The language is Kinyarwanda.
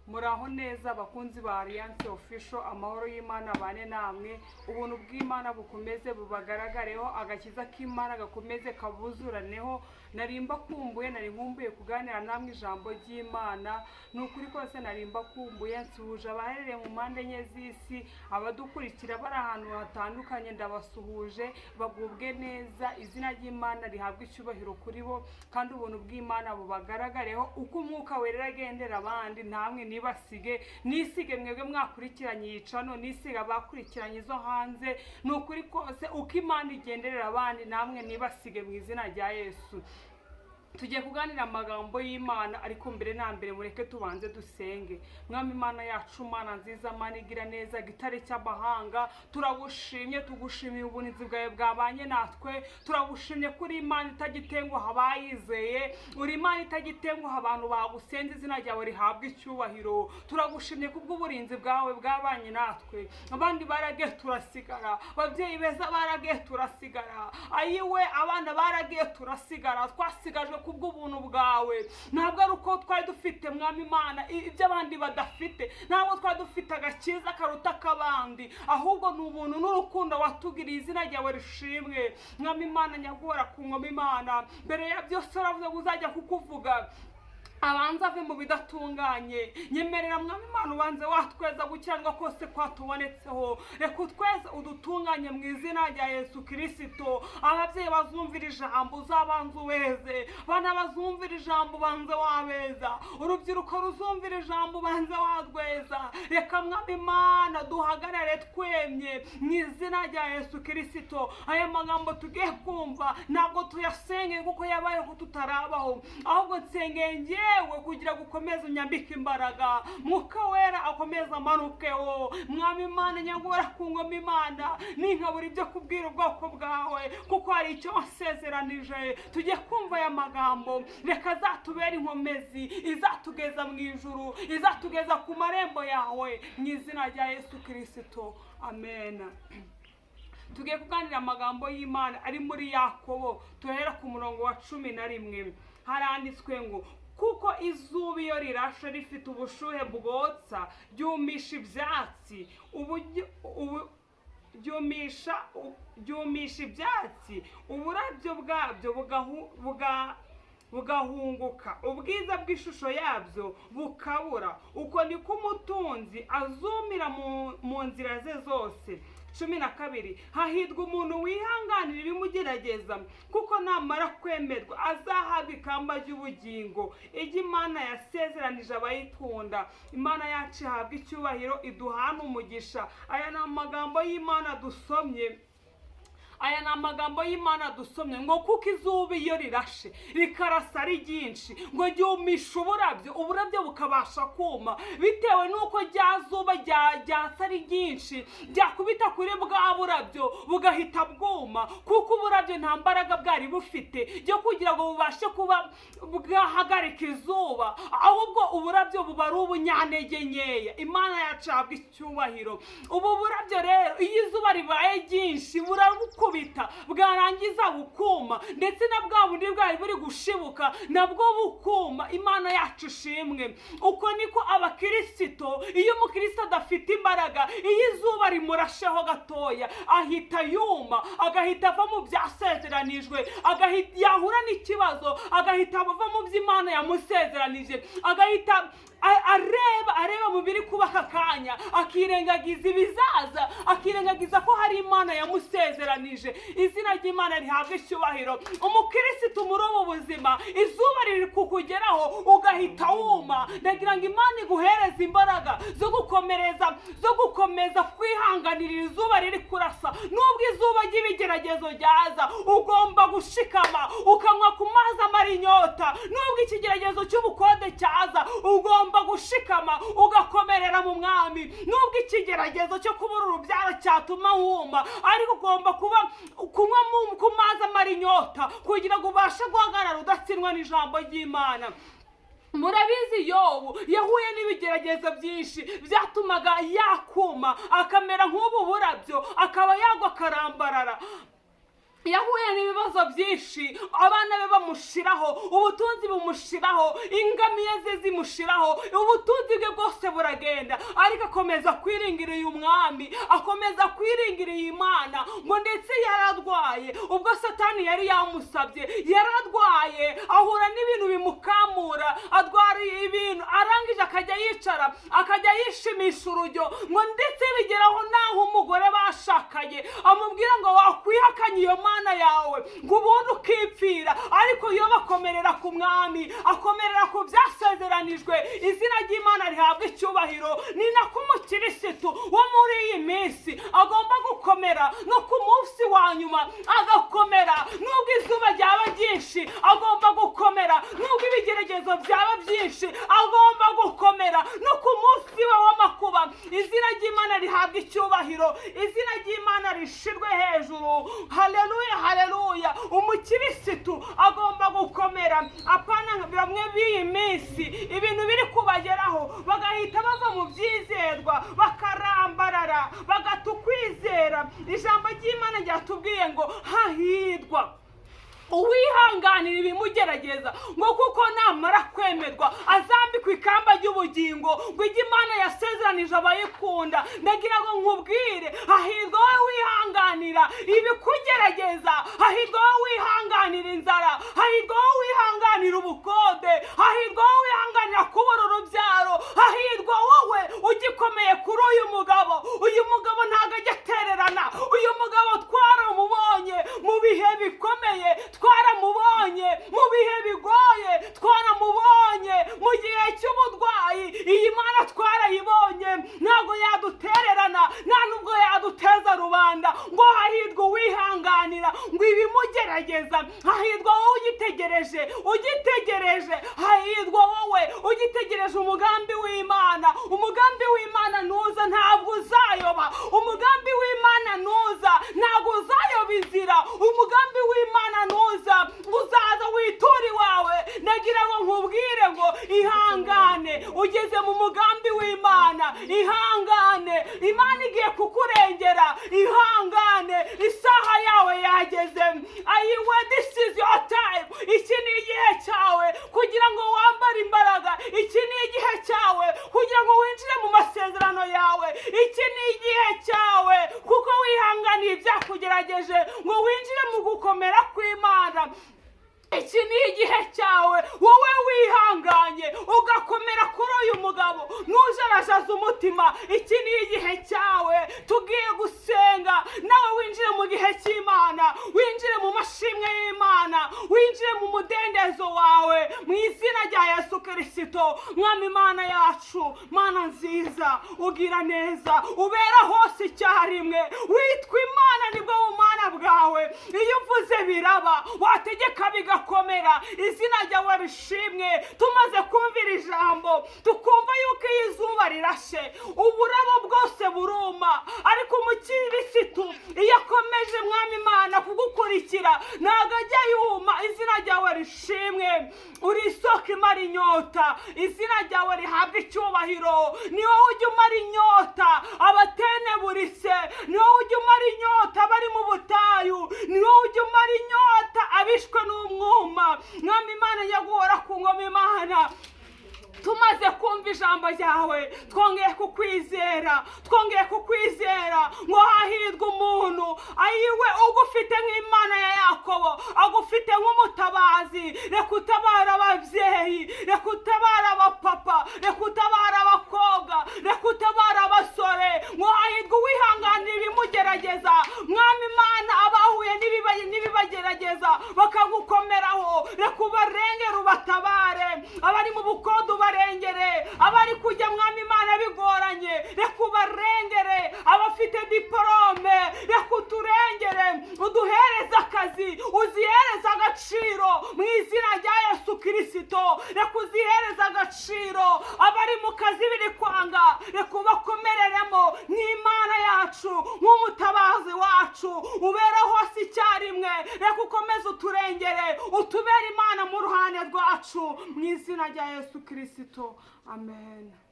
Muraho neza abakunzi ba Alliance Official, amahoro y'Imana bane namwe, ubuntu bw'Imana bukomeze bubagaragareho, agakiza k'Imana gakomeze kabuzuraneho. Narimba kumbuye kuganira namwe ijambo ry'Imana, nukuri kose narimba kumbuye nsuhuje abaherereye mu mpande enye z'isi, abadukurikira bari ahantu hatandukanye ndabasuhuje, bagubwe neza, izina ry'Imana rihabwe icyubahiro kuri bo, kandi ubuntu bw'Imana bubagaragareho. Uko umwuka wera agendera abandi, namwe nibasige, nisige mwebwe mwakurikiranye yicano, nisiga abakurikiranye zo hanze. Nukuri kose uko Imana igenderera abandi, namwe nibasige mu izina rya Yesu. Tugiye kuganira amagambo y'Imana, ariko mbere na mbere mureke tubanze dusenge. Mwami Imana yacu, Mana nziza, Mana igira neza, gitare cy'amahanga, turagushimye, tugushimiye ubunizi bwawe bwabanye natwe, turagushimye kuri Imana itagitenguha abayizeye, uri Imana itagitenguha abantu bagusenze, izina ryawe rihabwa icyubahiro. Turagushimye kubw'uburinzi bwawe bwabanye natwe, abandi baragiye turasigara, ababyeyi beza baragiye turasigara, ayiwe abana baragiye turasigara, twasigajwe kubw'ubuntu bwawe. Ntabwo ari uko twari dufite Mwami Imana ibyo abandi badafite, ntabwo twari dufite agakiza karuta k'abandi, ahubwo ni ubuntu n'urukundo watugiriye, izina ryawe rishimwe. Mwami Imana nyagora ku ngoma Imana, mbere ya byose uravuze ngo uzajya kukuvuga abanza ave mu bidatunganye. Nyemerera Mwami Imana ubanze watweza gukiranuka kose kwatubonetseho, reka utweze udutunganye mu izina rya Yesu Kristo. Ababyeyi bazumvira ijambo uzabanza ubeze, abana bazumvira ijambo banze wabeza, urubyiruko ruzumvira ijambo banze wadweza. Reka Mwami Imana duhagarare twemye mu izina rya Yesu Kristo. Aya magambo tugiye kumva ntabwo tuyasenge kuko yabayeho tutarabaho, ahubwo nsengenge kugira gukomeza unyambika imbaraga, Mwuka wera akomeza amanukeho. Mwami Imana nyagora ku ngoma Imana, ninkabura ibyo kubwira ubwoko bwawe, kuko hari icyo wasezeranije. Tugiye kumva aya magambo, reka azatubera inkomezi, izatugeza mu ijuru, izatugeza ku marembo yawe, mu izina rya Yesu Kristo, amen. Tugiye kuganira amagambo y'Imana ari muri Yakobo, tuhera ku murongo wa 11. Haranditswe ngo, kuko izuba iyo rirashe rifite ubushuhe bwotsa, ryumisha ibyatsi, ryumisha ibyatsi, uburabyo bwabyo bugahunguka, ubwiza bw'ishusho yabyo bukabura. Uko niko umutunzi azumira mu nzira ze zose. 12. Hahirwa umuntu wihanganira ibimugerageza, kuko namara kwemerwa azahabwa ikamba ry'ubugingo, ijya Imana yasezeranije abayikunda. Imana yacu ihabwa icyubahiro, iduhana umugisha. Aya ni amagambo y'Imana dusomye. Aya ni amagambo y'Imana dusomye ngo, kuko izuba iyo rirashe rikarasa ari ryinshi, ngo ryumisha uburabyo bukabasha kuma, bitewe n'uko rya zuba ryatsa ari ryinshi, ryakubita kuri bwa burabyo bugahita bwuma, kuko uburabyo nta mbaraga bwari bufite byo kugira ngo bubashe kuba bwahagarika izuba, ahubwo uburabyo buba ari ubunyantege nkeya. Imana yacu ihabwa icyubahiro. Ubu burabyo rero iyo izuba ribaye ryinshi burabukubita, bwarangiza bukuma, ndetse na bwa bundi bwari buri gushibuka nabwo bukuma. Imana yacu ishimwe. Uko niko abakirisito, iyo umukristo adafite imbaraga, iyo izuba rimurasheho gatoya ahita yuma, agahita ava mu byasezeranijwe, yahura n'ikibazo agahita ava mu by'Imana yamusezeranije, agahita areba mu biri kuba aka kanya, akirengagiza ibizaza, akirengagiza ko hari Imana yamusezeranije. Izina ry'Imana rihabwa icyubahiro. Umukristo muri ubu buzima, izuba riri kukugeraho ugahita wuma, ndagira ngo Imana iguhereze imbaraga zo gukomeza kwihanganira izuba riri kurasa. Nubwo izuba ry'ibigeragezo ryaza, ugomba gushikama ukanywa ku mazi amara inyota. Nubwo ikigeragezo cy'ubukode cyaza, ugomba gushikama ugakomerera mu Mwami. Nubwo ikigeragezo cyo kubura urubyaro cyatuma wuma, ariko ugomba kunywa ku mazi amara inyota kugira ngo ubashe guhagarara udatsindwa n'ijambo ry'Imana. Murabizi Yobu yahuye n'ibigeragezo byinshi byatumaga yakuma, akamera nk'ubu burabyo, akaba yagwa akarambarara. yahuye n'ibibazo byinshi, abana be bamushiraho, ubutunzi bumushiraho, ingamiya ze zimushiraho, ubutunzi bwe bwose buragenda, ariko akomeza kwiringira uyu mwami, akomeza kwiringira iyi Mana. Ngo ndetse yaradwaye, ubwo Satani yari yamusabye, yaradwaye, ahura n'ibintu bimukamura, adwariye ibintu, arangije akajya yicara, akajya yishimisha urujyo, ngo ndetse bigeraho naho umugore bashakaye amubwira ngo wakwihakanye iyo Mana yawe ngo ubundi ukipfira, ariko yo bakomerera ku mwami, akomerera ku byasezeranijwe. Izina ry'Imana rihabwa icyubahiro. Ni nako umukirisitu wo muri iyi minsi agomba gukomera, no ku munsi wa nyuma agakomera, nubwo izuba ryaba ryinshi agomba gukomera, nubwo ibigeragezo byaba byinshi agomba gukomera, no ku munsi we w'amakuba. Izina ry'Imana rihabwa icyubahiro, izina ry'Imana rishirwe hejuru. Haleluya, haleluya. Umukirisitu agomba gukomera, apana bamwe b'iyi minsi ibintu biri kubageraho bagahita bava mu byizerwa, bakarambarara, bagatukwizera. Ijambo ry'Imana ryatubwiye ngo hahirwa uwihanganira ibimugerageza, ngo kuko namara kwemerwa azambikwa ikamba ry'ubugingo, ngo ijye Imana yasezeranije abayikunda. Ndagira ngo nkubwire, hahirwa wowe wihanganira ibikugerageza, hahirwa wowe wihanganira inzara, hahirwa wowe wihanganira ubukode, hahirwa wowe wihanganira kubura urubyaro, hahirwa wowe ugikomeye kuri uyu mugabo. Uyu mugabo ntabwo ajya atererana, uyu mugabo twaramubonye mu bihe bikomeye, twaramubonye mu bihe bigoye, twaramubonye mu gihe cy'uburwayi. Iyi Mana twarayibonye, ntabwo yadutererana, nta nubwo yaduteza rubanda. Ngo hahirwa uwihanganira ngo ibimugerageza, hahirwa wowe ugitegereje, hahirwa wowe ugitegereje umugambi w'Imana. Umugambi w'Imana nuza ntabwo uzayoba, umugambi w'Imana nuza ntabwo uzayoba inzira, umugambi w'Imana nuza uzaza witura iwawe. Ndagira ngo nkubwire ngo ihangane, ugeze mu mugambi w'Imana, ihangane, Imana igiye kukurengera, ihangane, isaha yawe yageze. Ayiwe, this is your time. Iki ni igihe cyawe kugira ngo wambare imbaraga, iki ni igihe cyawe kugira ngo winjire mu masezerano yawe, iki ni igihe cyawe kuko wihanganiye ibyakugerageje ngo winjire mu gukomera kw'Imana. Iki ni igihe cyawe wowe wihanganye ugakomera kuri uyu mugabo, ntujarajaze umutima. Iki ni igihe cyawe tugiye gusenga, nawe winjire mu gihe cy'Imana, winjire mu mashimwe y'Imana, winjire mu mudendezo wawe mu izina rya Yesu Kristo. Mwami Imana yacu, Mana nziza, ugira neza, ubera hose icyarimwe, witwa Imana nibwo bumana bwawe. Iyo uvuze biraba, wategeka bigakomera. Izina ryawe rishimwe. Tumaze kumvira ijambo, tukumva yuko iyo izuba rirashe uburabo bwose buruma, ariko umukirisitu iyo akomeje Mwami Imana kugukurikira ntabwo ajya yuma. Izina ryawe rishimwe. Uri isoko imara inyota, izina ryawe rihabwa icyubahiro. Ni wowe ujya umara inyota abateneburise, ni wowe ujya umara inyota abari mu butayu, ni wowe ujya umara inyota abishwe n'umwuma. Mwami Imana nyaguhora ku ngoma Imana, tumaze kumva ijambo ryawe twongeye kukwizera ngo hahirwa umuntu ayiwe ugufite nk'Imana ya Yakobo, agufite nk'umutabazi. Reka utabara ababyeyi, reka utabara abapapa, reka utabara abakobwa, reka utabara abasore. ngo hahirwa uwihanganira ibimugerageza. Mwami Imana, abahuye n'ibibagerageza bakagukomeraho, reka ubarengere ubatabare. Abari mu bukodo ubarengere, abari kujya Mwami Imana bigoranye reka ubarengere, abafite diporome reka uturengere, uduhereze akazi, uzihereze agaciro mu izina rya Yesu Kristo. Reka uzihereze agaciro, abari mu kazi biri kwanga reka ubakomereremo nk'Imana yacu, nk'umutabazi wacu, ubera hose icyarimwe. Reka ukomeze uturengere, utubere Imana mu ruhande rwacu mu izina rya Yesu Kristo. Amen.